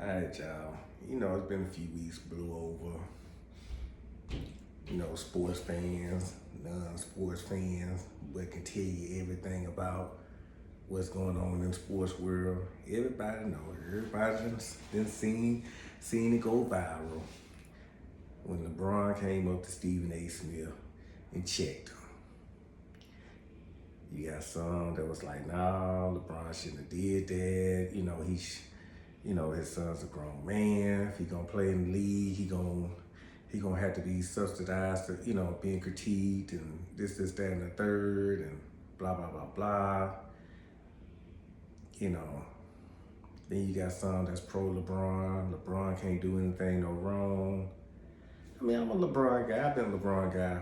All right, y'all. It's been a few weeks, blew over. Sports fans, non-sports fans, but can tell you everything about what's going on in the sports world. Everybody know. Everybody done seen it go viral when LeBron came up to Stephen A. Smith and checked him. You got some that was like, nah, LeBron shouldn't have did that. His son's a grown man. If he gonna play in the league, he gonna have to be subsidized to, being critiqued and this, that, and the third, and blah, blah, blah, blah. Then you got some that's pro LeBron. LeBron can't do anything no wrong. I mean, I'm a LeBron guy. I've been a LeBron guy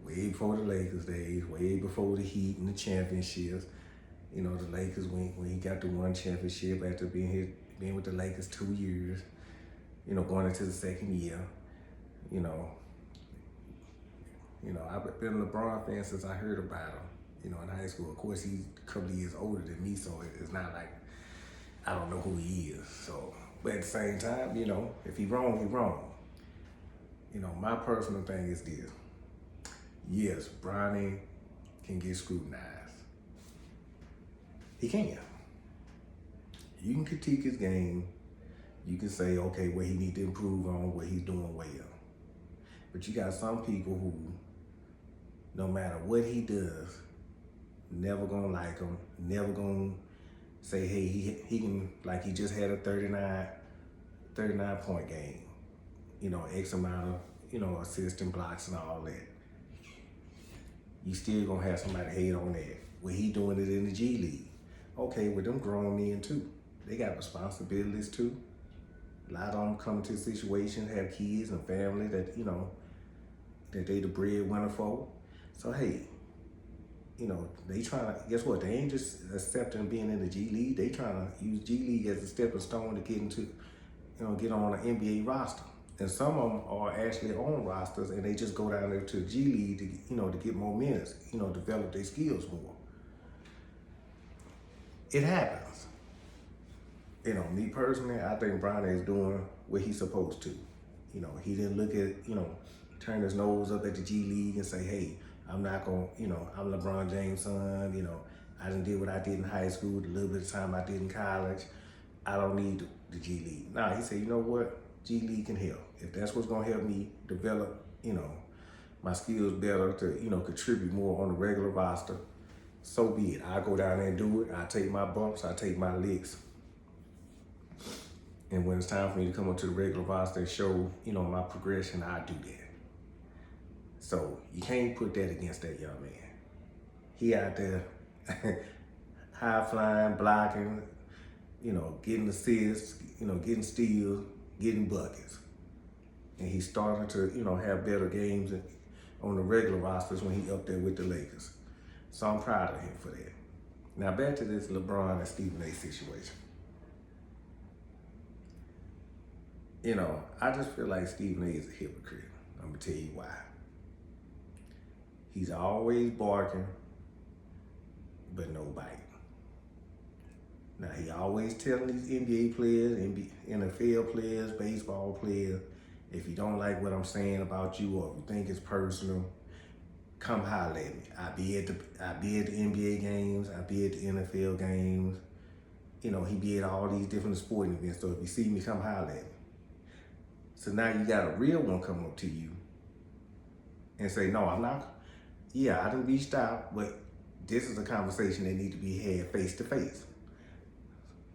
way before the Lakers days, way before the Heat and the championships. The Lakers when he got the one championship after being with the Lakers 2 years, going into the second year. I've been a LeBron fan since I heard about him, in high school. Of course, he's a couple of years older than me, so it's not like I don't know who he is. So, but at the same time, if he wrong, he wrong. My personal thing is this. Yes, Bronny can get scrutinized. He can. You can critique his game. You can say, okay, what he need to improve on, what he's doing well. But you got some people who, no matter what he does, never gonna like him, never gonna say, hey, he can, like he just had a 39 point game. X amount of, assists and blocks and all that. You still gonna have somebody hate on that. Well, he doing it in the G League. Okay, with them grown men too. They got responsibilities too. A lot of them come into situations, have kids and family that, that they the breadwinner for. So, hey, they trying to, guess what? They ain't just accepting being in the G League. They trying to use G League as a stepping stone to get into, get on an NBA roster. And some of them are actually on rosters and they just go down there to the G League to, to get more minutes, develop their skills more. It happens. Me personally, I think Bronny is doing what he's supposed to. He didn't look at, turn his nose up at the G League and say, hey, I'm not going to, I'm LeBron James' son. I done did what I did in high school, the little bit of time I did in college. I don't need the G League. Nah, he said, you know what? G League can help. If that's what's going to help me develop, my skills better to, contribute more on the regular roster, so be it. I go down there and do it. I take my bumps. I take my licks. And when it's time for me to come up to the regular roster and show, my progression, I do that. So you can't put that against that young man. He out there high flying, blocking, getting assists, getting steals, getting buckets. And he's starting to, have better games on the regular rosters when he up there with the Lakers. So I'm proud of him for that. Now back to this LeBron and Stephen A. situation. I just feel like Stephen A. is a hypocrite. I'm gonna tell you why. He's always barking, but no biting. Now he always telling these NBA players, NFL players, baseball players, if you don't like what I'm saying about you or if you think it's personal, come holler at me. I be at the NBA games, I be at the NFL games. He be at all these different sporting events. So if you see me, come holler at me. So now you got a real one come up to you and say, no, I'm not. Yeah, I done reached out, but this is a conversation that need to be had face to face.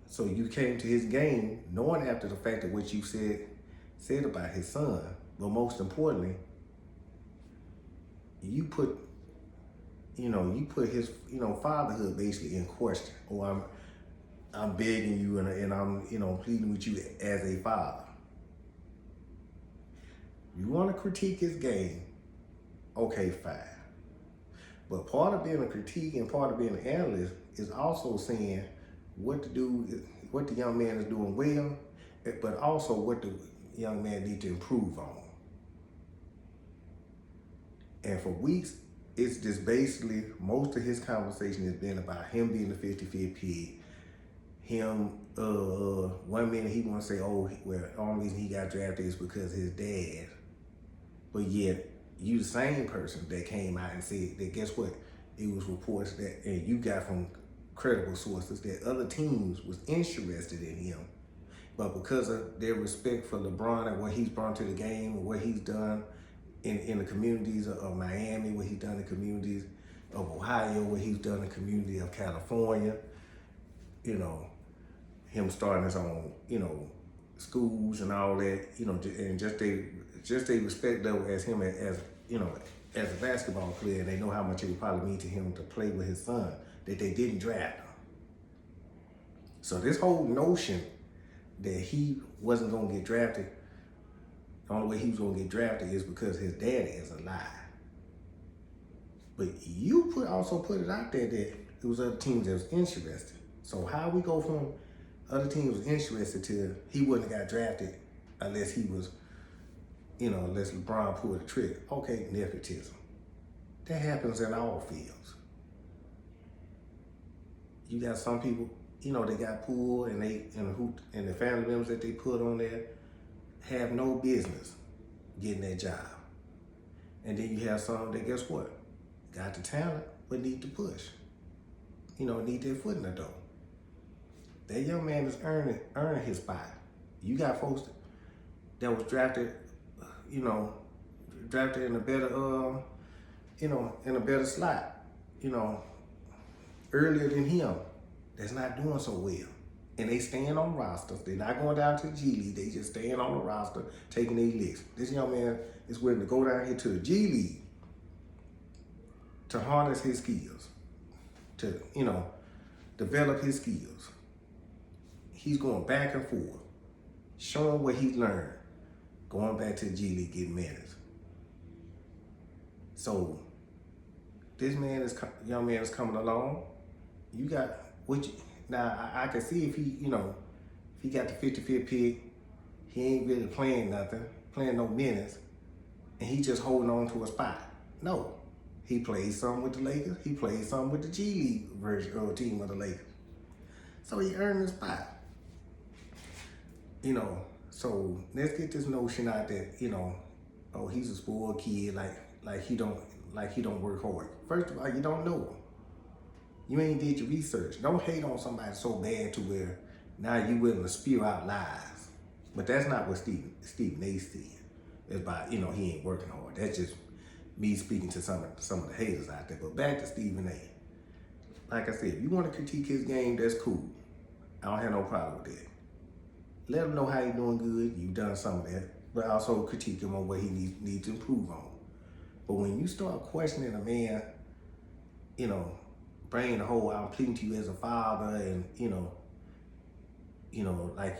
So you came to his game knowing after the fact of what you said about his son, but most importantly, you put his, fatherhood basically in question. Or I'm begging you and I'm, pleading with you as a father. You want to critique his game, okay, fine. But part of being a critique and part of being an analyst is also saying what the young man is doing well, but also what the young man needs to improve on. And for weeks, it's just basically, most of his conversation has been about him being the 55th pick, him 1 minute he want to say, oh, well, the only reason he got drafted is because his dad. But yet, you the same person that came out and said that, guess what? It was reports that, and you got from credible sources, that other teams was interested in him. But because of their respect for LeBron and what he's brought to the game and what he's done in the communities of Miami, what he's done in the communities of Ohio, what he's done in the community of California, you know, him starting his own, you know, schools and all that, you know, and just they respect level as him as you know, as a basketball player, and they know how much it would probably mean to him to play with his son, that they didn't draft him. So this whole notion that he wasn't gonna get drafted, the only way he was gonna get drafted is because his daddy is alive. But you also put it out there that it was other teams that was interested. So how we go from other teams was interested to he wouldn't have got drafted unless he was, you know, unless LeBron pulled the trigger. Okay, nepotism. That happens in all fields. You got some people, you know, they got pulled and the family members that they put on there have no business getting that job. And then you have some that, guess what? Got the talent, but need to push. You know, need their foot in the door. That young man is earning his spot. You got folks that was drafted, you know, drafted in a better, you know, in a better slot, you know, earlier than him. That's not doing so well. And they staying on rosters. They're not going down to the G League. They just staying on the roster, taking their licks. This young man is willing to go down here to the G League to harness his skills, to, you know, develop his skills. He's going back and forth, showing what he's learned, going back to the G League, getting minutes. So this young man is coming along. You got what you, now I can see if he, you know, if he got the 55th pick, he ain't really playing nothing, playing no minutes, and he just holding on to a spot. No. He played some with the Lakers. He played some with the G League version or team of the Lakers. So he earned his spot. You know, so let's get this notion out that, you know, oh, he's a spoiled kid, like he don't work hard. First of all, you don't know him. You ain't did your research. Don't hate on somebody so bad to where now you willing to spew out lies. But that's not what Stephen A. said. It's about, you know, he ain't working hard. That's just me speaking to some of the haters out there. But back to Stephen A. Like I said, if you want to critique his game, that's cool. I don't have no problem with that. Let him know how he's doing good. You've done some of that. But also critique him on what he needs to improve on. But when you start questioning a man, you know, bringing the whole, I'm pleading to you as a father, and, you know, like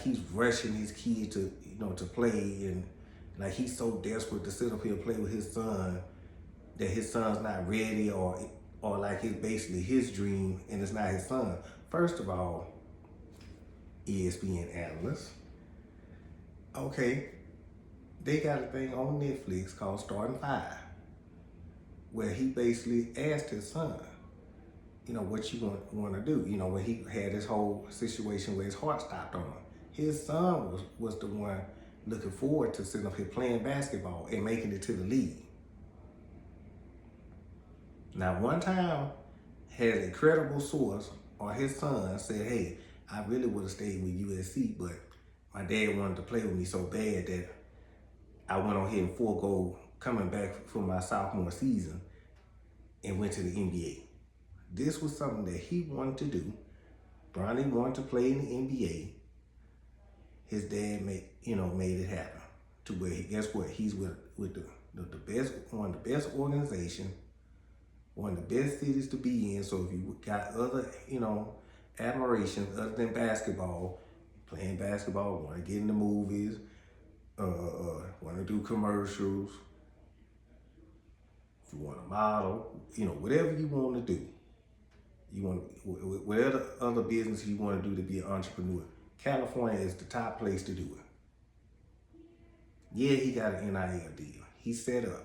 he's rushing his kid to, you know, to play, and like he's so desperate to sit up here and play with his son that his son's not ready, or like it's basically his dream and it's not his son. First of all, ESPN analysts, okay, they got a thing on Netflix called Starting Five, where he basically asked his son, you know, what you want to do. You know, when he had this whole situation where his heart stopped on him. His son was the one looking forward to sitting up here playing basketball and making it to the league. Now, one time, had a credible source or his son said, hey, I really would have stayed with USC, but my dad wanted to play with me so bad that I went on here and forego coming back for my sophomore season and went to the NBA. This was something that he wanted to do. Bronny wanted to play in the NBA. His dad made it happen to where, guess what? He's with the best, one of the best organizations, one of the best cities to be in. So if you got other, you know, admirations other than basketball, playing basketball, want to get in the movies, want to do commercials, if you want to model, you know, whatever you want to do, whatever other business you want to do to be an entrepreneur, California is the top place to do it. Yeah, he got an NIL deal. He's set up.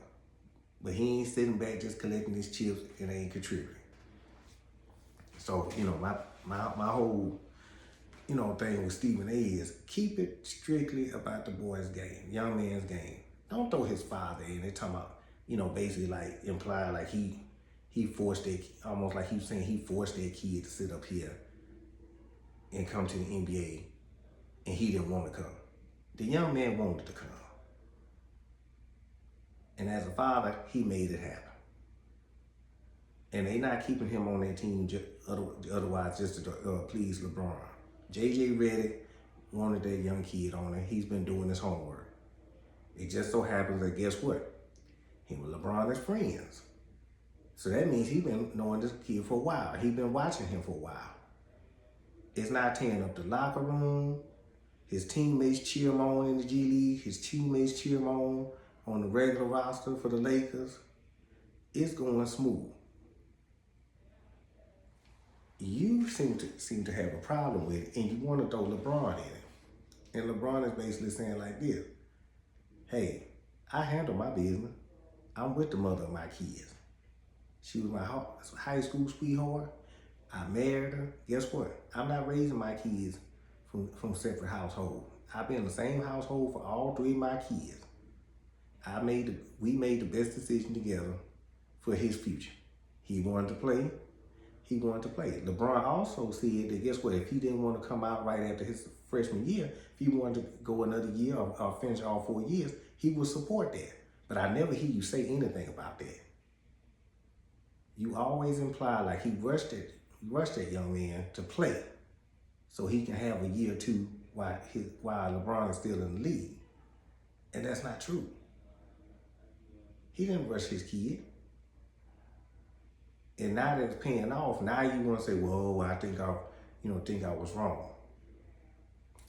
But he ain't sitting back just collecting his chips and ain't contributing. So, you know, my whole thing with Stephen A is keep it strictly about the boy's game, young man's game. Don't throw his father in. They talking about, basically like imply like he forced that, almost like he was saying he forced that kid to sit up here and come to the NBA, and he didn't want to come. The young man wanted to come. And as a father, he made it happen. And they not keeping him on that team otherwise just to please LeBron. JJ Redick wanted that young kid on it. He's been doing his homework. It just so happens that guess what? Him and LeBron is friends. So that means he's been knowing this kid for a while. He's been watching him for a while. It's not tearing up the locker room. His teammates cheer him on in the G League. His teammates cheer him on the regular roster for the Lakers. It's going smooth. You seem to have a problem with it, and you want to throw LeBron in it. And LeBron is basically saying like this: hey, I handle my business. I'm with the mother of my kids. She was my high school sweetheart. I married her. Guess what? I'm not raising my kids from separate households. I've been in the same household for all three of my kids. We made the best decision together for his future. He wanted to play. He wanted to play. LeBron also said that guess what? If he didn't want to come out right after his freshman year, if he wanted to go another year or finish all 4 years, he would support that. But I never hear you say anything about that. You always imply like he rushed that young man to play so he can have a year or two while LeBron is still in the league. And that's not true. He didn't rush his kid. And now that it's paying off, now you want to say, well, I think I was wrong.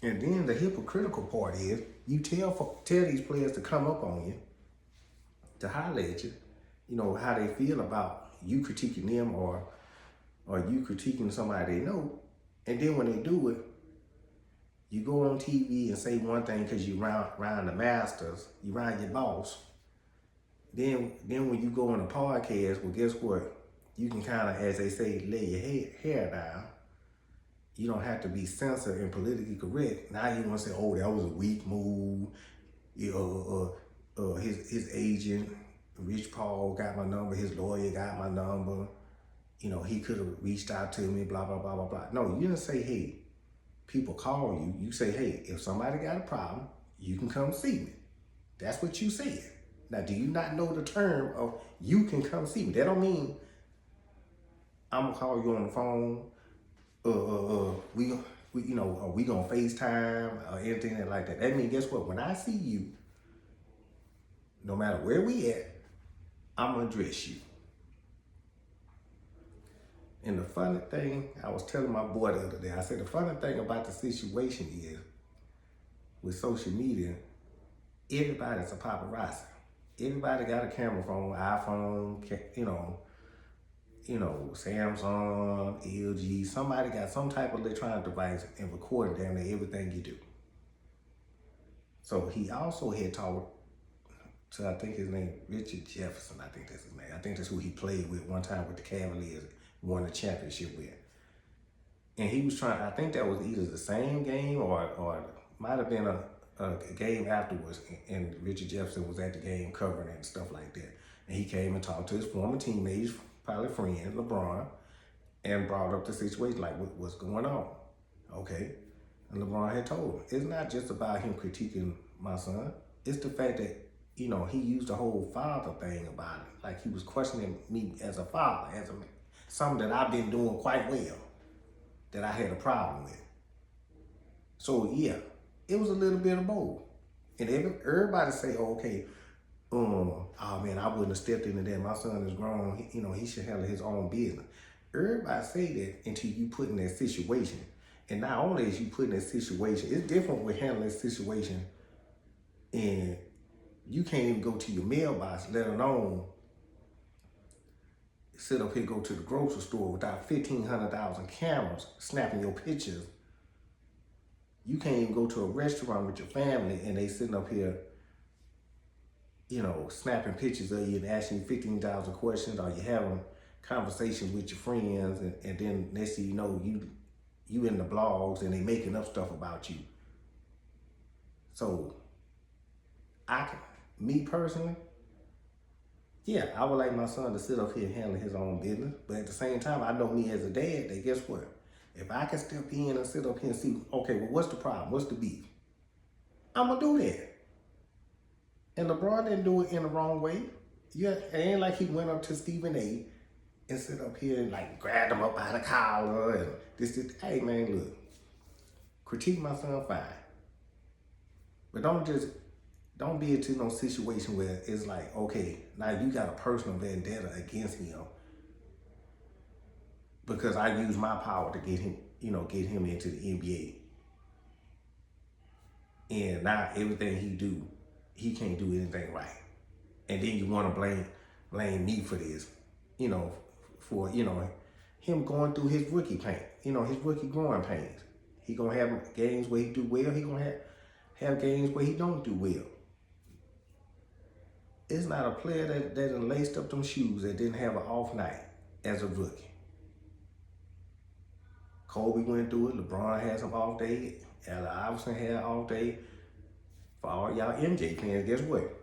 And then the hypocritical part is you tell these players to come up on you, to holler at you, how they feel about you critiquing them or you critiquing somebody they know. And then when they do it, you go on TV and say one thing because you round the masters, you round your boss. Then when you go on a podcast, well, guess what? You can kind of, as they say, lay your hair down. You don't have to be censored and politically correct. Now you want to say, oh, that was a weak move. His agent, Rich Paul, got my number. His lawyer got my number. He could have reached out to me, blah, blah, blah, blah, blah. No, you didn't say, hey, people call you. You say, hey, if somebody got a problem, you can come see me. That's what you said. Now, do you not know the term of you can come see me? That don't mean I'm gonna call you on the phone. We gonna FaceTime or anything like that. That means guess what? When I see you, no matter where we at, I'm gonna address you. And the funny thing, I was telling my boy the other day, I said the funny thing about the situation is with social media, everybody's a paparazzi. Everybody got a camera phone, iPhone, Samsung, LG, somebody got some type of electronic device and recording damn near everything you do. So he also had talked to, I think his name, Richard Jefferson, I think that's his name. I think that's who he played with one time with the Cavaliers, won the championship with. And he was trying, I think that was either the same game or might have been a game afterwards, and Richard Jefferson was at the game covering it and stuff like that. And he came and talked to his former teammates, probably friend, LeBron, and brought up the situation, like what's going on, okay? And LeBron had told him, it's not just about him critiquing my son, it's the fact that, he used the whole father thing about it, like he was questioning me as a father, as something that I've been doing quite well, that I had a problem with. So yeah, it was a little bit of both. And everybody say, oh, okay, oh man, I wouldn't have stepped into that. My son is grown. He should handle his own business. Everybody say that until you put in that situation. And not only is you put in that situation, it's different with handling this situation. And you can't even go to your mailbox, let alone sit up here, go to the grocery store without 1,500,000 cameras snapping your pictures. You can't even go to a restaurant with your family and they sitting up here, snapping pictures of you and asking you 15,000 questions, or you having conversations with your friends, and then next thing you know, you in the blogs and they making up stuff about you. So me personally, yeah, I would like my son to sit up here and handle his own business. But at the same time, I know me as a dad that guess what? If I can step in and sit up here and see, okay, well, what's the problem? What's the beef? I'm going to do that. And LeBron didn't do it in the wrong way. Yeah, it ain't like he went up to Stephen A and sit up here and like grabbed him up by the collar and this. Hey, man, look, critique my son, fine. But don't be into no situation where it's like, okay, now you got a personal vendetta against him because I use my power to get him into the NBA. And now everything he do, he can't do anything right. And then you want to blame me for this, for him going through his rookie pain, his rookie growing pains. He gonna have games where he do well. He gonna have games where he don't do well. It's not a player that done laced up them shoes that didn't have an off night as a rookie. Kobe went through it. LeBron had some off day. Allen Iverson had an off day. For all y'all MJ fans, guess what?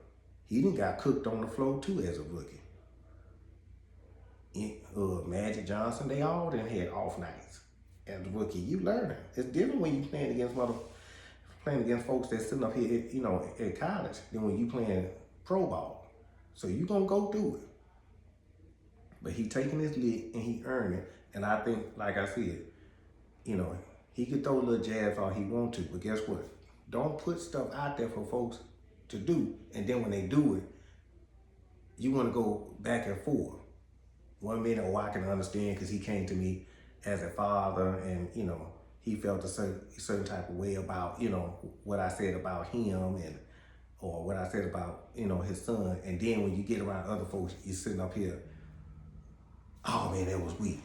He done got cooked on the floor too as a rookie. Magic Johnson, they all done had off nights as a rookie. You learning. It's different when you playing against folks that's sitting up here, at college than when you playing pro ball. So you gonna go through it. But he taking his lick and he earned it. And I think, like I said, he could throw little jabs all he want to, but guess what? Don't put stuff out there for folks to do, and then when they do it, you want to go back and forth. 1 minute, I can understand because he came to me as a father, and he felt a certain type of way about what I said about him or what I said about his son, and then when you get around other folks, you're sitting up here, oh man, that was weak.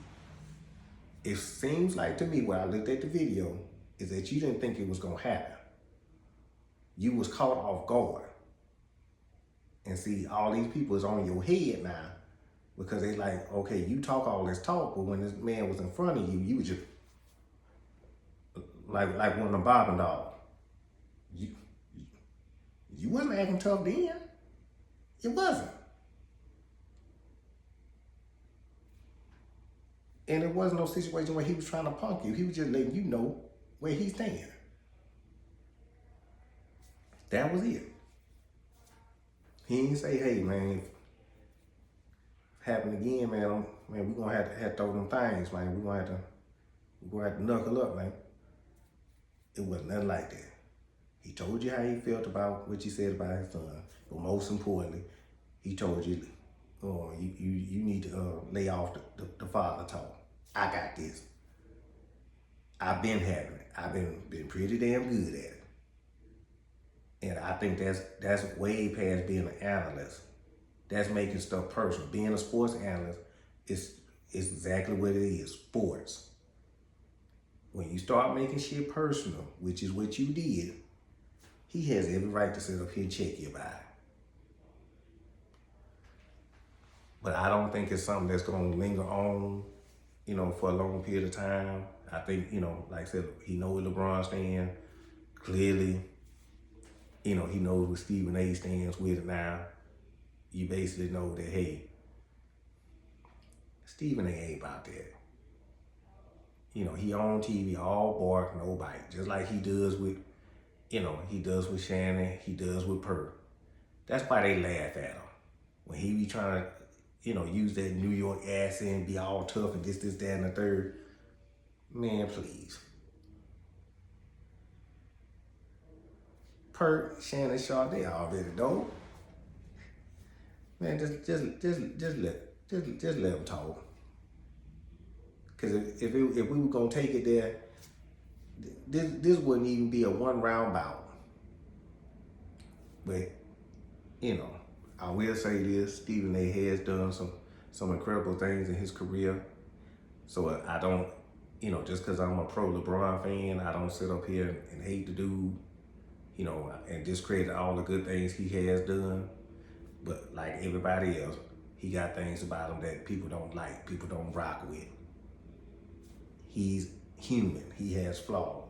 It seems like to me when I looked at the video is that you didn't think it was gonna happen. You was caught off guard. And see, all these people is on your head now because they like, okay, you talk all this talk, but when this man was in front of you, you was just like one of them bobbing dogs. You wasn't acting tough then. It wasn't. And it wasn't no situation where he was trying to punk you. He was just letting you know where he's standing. That was it. He didn't say, hey, man, if it happen again, man, we're going to have to throw them things, man. We're going to have to knuckle up, man. It wasn't nothing like that. He told you how he felt about what you said about his son. But most importantly, he told you, you need to lay off the father talk. I got this. I've been having it. I've been pretty damn good at it. And I think that's way past being an analyst. That's making stuff personal. Being a sports analyst is exactly what it is, sports. When you start making shit personal, which is what you did, he has every right to sit up here and check you about it. But I don't think it's something that's going to linger on, for a long period of time. I think, like I said, he knows where LeBron stands. Clearly, he knows where Stephen A stands with it now. You basically know that, hey, Stephen A ain't about that. He on TV, all bark, no bite. Just like he does with, he does with Shannon, he does with Purr. That's why they laugh at him. When he be trying to, use that New York accent and be all tough and this, that, and the third. Man, please. Purr, Shannon, Shaw, they already know. Man, just let them talk. Because if we were gonna take it there, this wouldn't even be a 1 round bout. But I will say this: Stephen A has done some incredible things in his career. So I don't, just because I'm a pro LeBron fan, I don't sit up here and hate the dude, and discredit all the good things he has done. But like everybody else, he got things about him that people don't like, people don't rock with. He's human. He has flaws.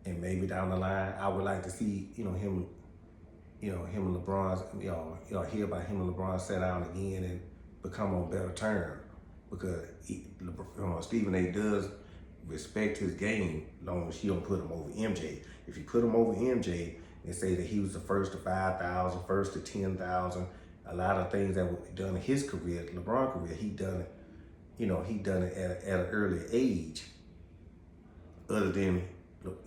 And maybe down the line, I would like to see, him and LeBron, hear about him and LeBron sit down again and become on better terms. Because Stephen A. does respect his game, as long as he don't put him over MJ. If you put him over MJ and say that he was the first to 5,000, first to 10,000, a lot of things that were done in his career, LeBron career, he done it at an early age. Other than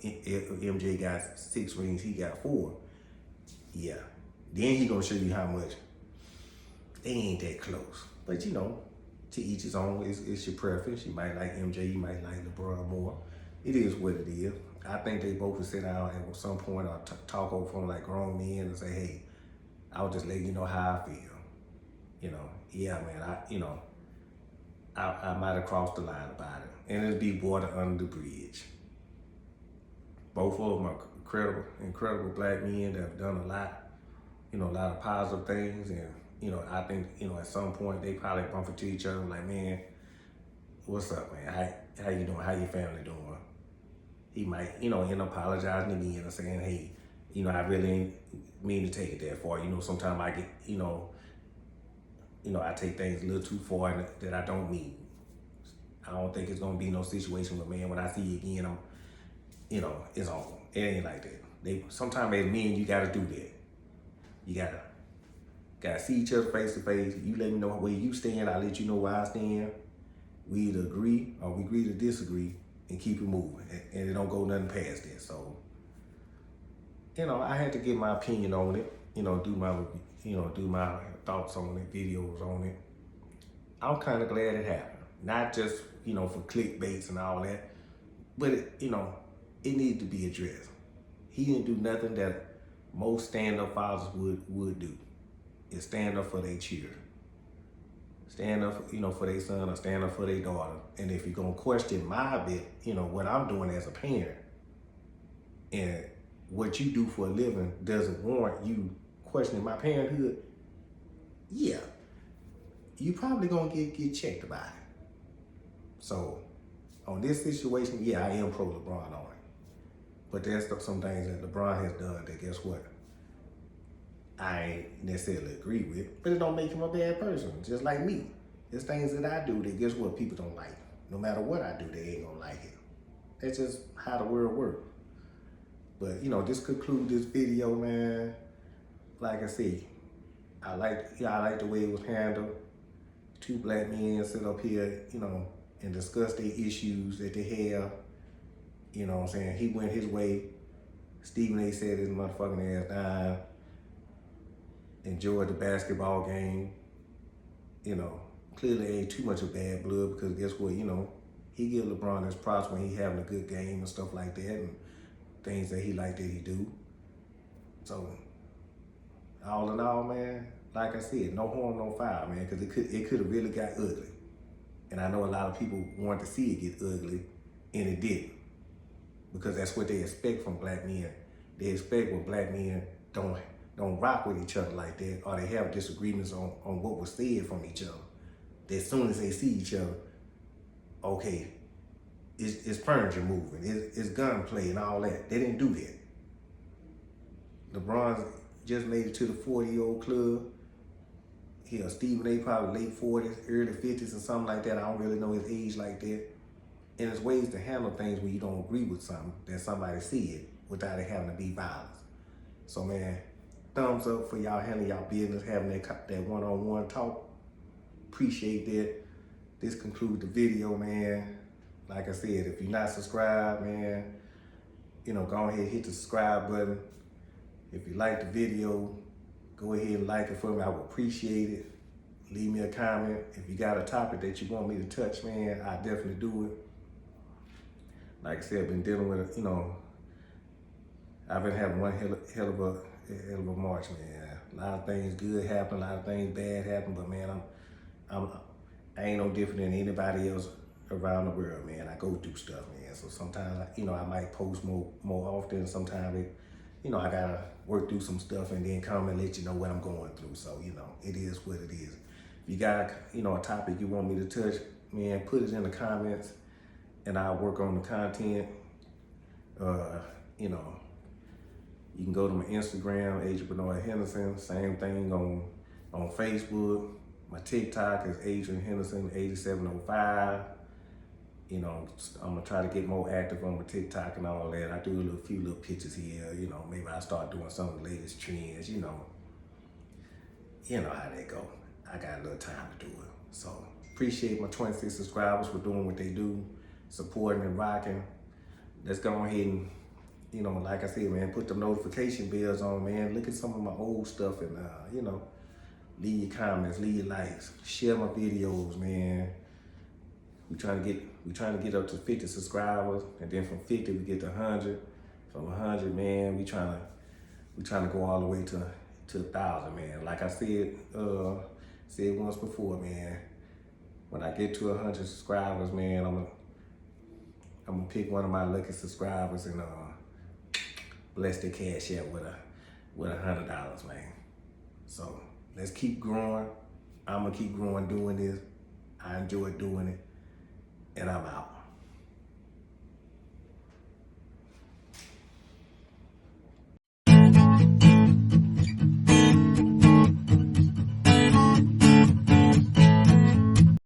MJ got 6 rings, he got 4. Yeah. Then he gonna show you how much they ain't that close. But to each his own. It's your preference. You might like MJ, you might like LeBron more. It is what it is. I think they both would sit down and at some point or talk over phone like grown men and say, hey, I'll just let you know how I feel. Yeah, man, I might have crossed the line about it. And it'll be water under the bridge. Both of them are incredible black men that have done a lot, a lot of positive things. And, I think, at some point they probably bump into each other like, man, what's up, man? How you doing? How your family doing? He might, end up apologizing again and saying, hey, I really ain't mean to take it that far. Sometimes I get, I take things a little too far and that I don't mean. I don't think it's gonna be no situation where, man, when I see you again, it's on. It ain't like that. Sometimes as men, you gotta do that. You gotta see each other face to face. You let me know where you stand, I let you know where I stand. We either agree or we agree to disagree and keep it moving. And it don't go nothing past that. So, I had to get my opinion on it, do my thoughts on it, videos on it. I'm kind of glad it happened. Not just, for clickbaits and all that, but it needed to be addressed. He didn't do nothing that most stand-up fathers would do. Is stand up for their children. Stand up, for their son or stand up for their daughter. And if you're gonna question my bit, what I'm doing as a parent, and what you do for a living doesn't warrant you questioning my parenthood, yeah, you probably gonna get checked about it. So on this situation, yeah, I am pro LeBron on it. But there's some things that LeBron has done that, guess what, I ain't necessarily agree with, but it don't make him a bad person, just like me. There's things that I do that, guess what, people don't like. No matter what I do, they ain't gonna like it. That's just how the world works. But, this concludes this video, man. Like I said, I like the way it was handled. 2 black men sit up here, and discuss their issues that they have. You know what I'm saying? He went his way. Stephen A. said his motherfucking ass down. Enjoyed the basketball game. Clearly ain't too much of bad blood because guess what, he give LeBron his props when he having a good game and stuff like that and things that he like that he do. So, all in all, man, like I said, no harm, no foul, man, because it could have really got ugly. And I know a lot of people wanted to see it get ugly, and it didn't. Because that's what they expect from black men. They expect when black men don't rock with each other like that, or they have disagreements on what was said from each other. That as soon as they see each other, okay, it's furniture moving, it's gunplay and all that. They didn't do that. LeBron just made it to the 40-year-old club. Stephen A. probably late 40s, early 50s or something like that. I don't really know his age like that. And there's ways to handle things when you don't agree with something that somebody said without it having to be violence. So, man, thumbs up for y'all handling y'all business, having that one-on-one talk. Appreciate that. This concludes the video, man. Like I said, if you're not subscribed, man, go ahead and hit the subscribe button. If you like the video, go ahead and like it for me. I would appreciate it. Leave me a comment. If you got a topic that you want me to touch, man, I definitely do it. Like I said, I've been dealing with, I've been having one hell of a March, man. A lot of things good happen, a lot of things bad happen, but man, I ain't no different than anybody else around the world, man. I go through stuff, man. So sometimes, I might post more often. Sometimes, I gotta work through some stuff and then come and let you know what I'm going through. So, it is what it is. If you got, a topic you want me to touch, man, put it in the comments. and I work on the content. You know, you can go to my Instagram, Adrian Bernard Henderson. Same thing on Facebook. My TikTok is Adrian Henderson 8705. You know, I'm gonna try to get more active on my TikTok and all that. I do a few little pictures here. You know, maybe I start doing some of the latest trends. You know how they go. I got a little time to do it. So appreciate my 26 subscribers for doing what they do, supporting and rocking. Let's go ahead and, you know, like I said, man, put the notification bells on, man. Look at some of my old stuff and, you know, leave your comments, leave your likes, share my videos, man. We trying to get up to 50 subscribers, and then from 50 we get to 100. From 100, man, we trying to go all the way to 1,000, man. Like I said once before, man. When I get to 100 subscribers, man, I'm gonna pick one of my lucky subscribers and bless their cash app with $100, man. So let's keep growing. I'm gonna keep growing doing this. I enjoy doing it, and I'm out.